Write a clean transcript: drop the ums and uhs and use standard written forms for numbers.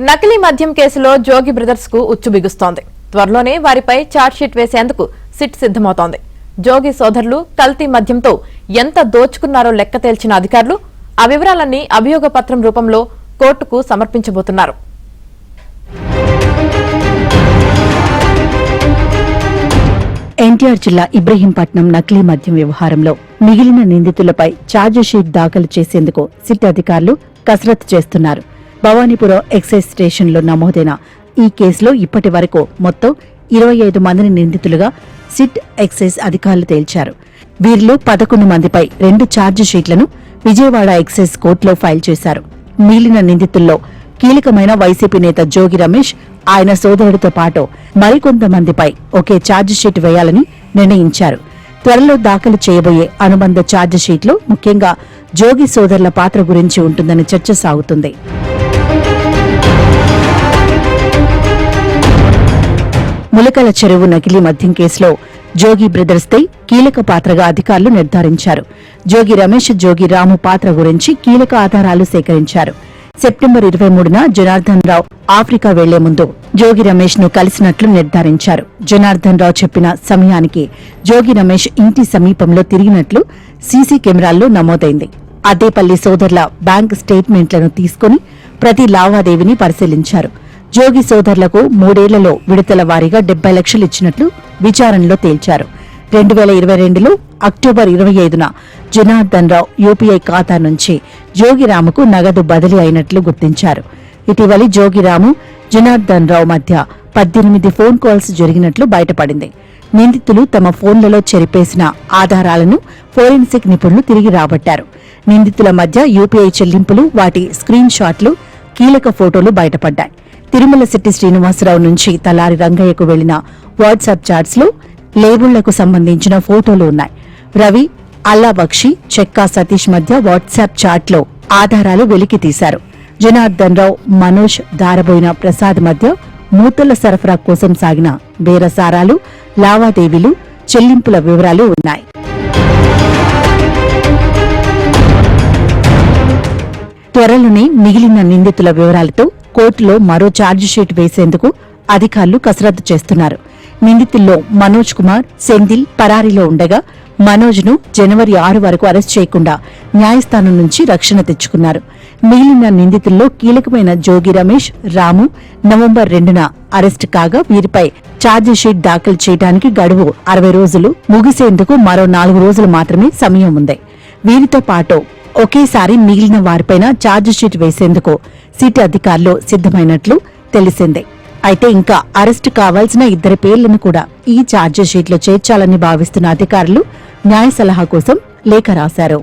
నకిలీ మద్యం కేసులో జోగి బ్రదర్స్ కు ఉచ్చు బిగుస్తోంది. త్వరలోనే వారిపై ఛార్జ్షీట్ వేసేందుకు సిట్ సిద్ధమవుతోంది. జోగి సోదరులు కల్తీ మద్యంతో ఎంత దోచుకున్నారో లెక్క తేల్చిన అధికారులు ఆ వివరాలన్నీ అభియోగ పత్రం రూపంలో కోర్టుకు సమర్పించబోతున్నారు. ఎన్టీఆర్ జిల్లా ఇబ్రహీంపట్నం నకిలీ మద్యం వ్యవహారంలో మిగిలిన నిందితులపై ఛార్జిషీట్ దాఖలు చేసేందుకు సిట్ అధికారులు కసరత్తు చేస్తున్నారు. భవానీపురం ఎక్సైజ్ స్టేషన్లో నమోదైన ఈ కేసులో ఇప్పటి వరకు మొత్తం 25 మందిని నిందితులుగా సిట్ ఎక్సైజ్ అధికారులు తేల్చారు. వీరిలో 11 మందిపై 2 ఛార్జిషీట్లను విజయవాడ ఎక్సైజ్ కోర్టులో ఫైల్ చేశారు. మిగిలిన నిందితుల్లో కీలకమైన వైసీపీ నేత జోగి రమేష్, ఆయన సోదరుడితో పాటు మరికొంతమందిపై ఒకే ఛార్జిషీట్ వేయాలని నిర్ణయించారు. త్వరలో దాఖలు చేయబోయే అనుబంధ ఛార్జిషీట్లో ముఖ్యంగా జోగి సోదరుల పాత్ర గురించి ఉంటుందని చర్చ సాగుతుంది. ములకల చెరువు నకిలీ మద్యం కేసులో జోగి బ్రదర్స్దే కీలక పాత్రగా అధికారులు నిర్ధారించారు. జోగి రమేష్, జోగి రాము పాత్ర గురించి కీలక ఆధారాలు సేకరించారు. సెప్టెంబర్ 23న జనార్దన్ రావు ఆఫ్రికా వెళ్లే ముందు జోగి రమేష్ ను కలిసినట్లు నిర్ధారించారు. జనార్దన్ రావు చెప్పిన సమయానికి జోగి రమేష్ ఇంటి సమీపంలో తిరిగినట్లు సీసీ కెమెరాల్లో నమోదైంది. అద్దేపల్లి సోదరుల బ్యాంక్ స్టేట్మెంట్లను తీసుకుని ప్రతి లావాదేవీని పరిశీలించారు. జోగి సోదరులకు 3 ఏళ్లలో విడతల వారీగా 70 లక్షలు ఇచ్చినట్లు విచారణలో తేల్చారు. 2022లో అక్టోబర్ 25న జనార్దన్ రావు యూపీఐ ఖాతా నుంచి జోగిరాముకు నగదు బదిలీ అయినట్లు గుర్తించారు. ఇటీవలి జోగిరాము, జనార్దన్ రావు మధ్య 18 ఫోన్ కాల్స్ జరిగినట్లు బయటపడింది. నిందితులు తమ ఫోన్లలో చెరిపేసిన ఆధారాలను ఫోరెన్సిక్ నిపుణులు తిరిగి రాబట్టారు. నిందితుల మధ్య యూపీఐ చెల్లింపులు, వాటి స్క్రీన్ షాట్లు, కీలక ఫోటోలు బయటపడ్డాయి. తిరుమల శెట్టి శ్రీనివాసరావు నుంచి తలారి రంగయ్యకు వెళ్లిన వాట్సాప్ చాట్స్ లో లేబుళ్లకు సంబంధించిన ఫోటోలు ఉన్నాయి. రవి, అల్లాబక్షి, చెక్కా సతీష్ మధ్య వాట్సాప్ చాట్లో ఆధారాలు వెలికి తీశారు. జనార్దన్ రావు, మనోజ్, దారబోయిన ప్రసాద్ మధ్య మూతల సరఫరా కోసం సాగిన బేరసారాలు, లావాదేవీలు, చెల్లింపుల వివరాలు ఉన్నాయి. త్వరలోనే మిగిలిన నిందితుల వివరాలతో కోర్టులో మరో ఛార్జిషీట్ వేసేందుకు అధికారులు కసరత్తు చేస్తున్నారు. నిందితుల్లో మనోజ్ కుమార్, సెందిల్ పరారీలో ఉండగా మనోజ్ను జనవరి 6 వరకు అరెస్ట్ చేయకుండా న్యాయస్థానం నుంచి రక్షణ తెచ్చుకున్నారు. మిగిలిన నిందితుల్లో కీలకమైన జోగి రమేష్, రాము నవంబర్ 2న అరెస్టు కాగా వీరిపై ఛార్జిషీట్ దాఖలు చేయడానికి గడువు 60 రోజులు ముగిసేందుకు మరో 4 రోజులు మాత్రమే సమయం ఉంది. వీరితో పాటు ఒకేసారి మిగిలిన వారిపైన ఛార్జిషీట్ వేసేందుకు సిట్ అధికారులు సిద్ధమైనట్లు తెలిసిందే. అయితే ఇంకా అరెస్టు కావాల్సిన 2 పేర్లను కూడా ఈ ఛార్జిషీట్లో చేర్చాలని భావిస్తున్న అధికారులు న్యాయ సలహా కోసం లేఖ రాశారు.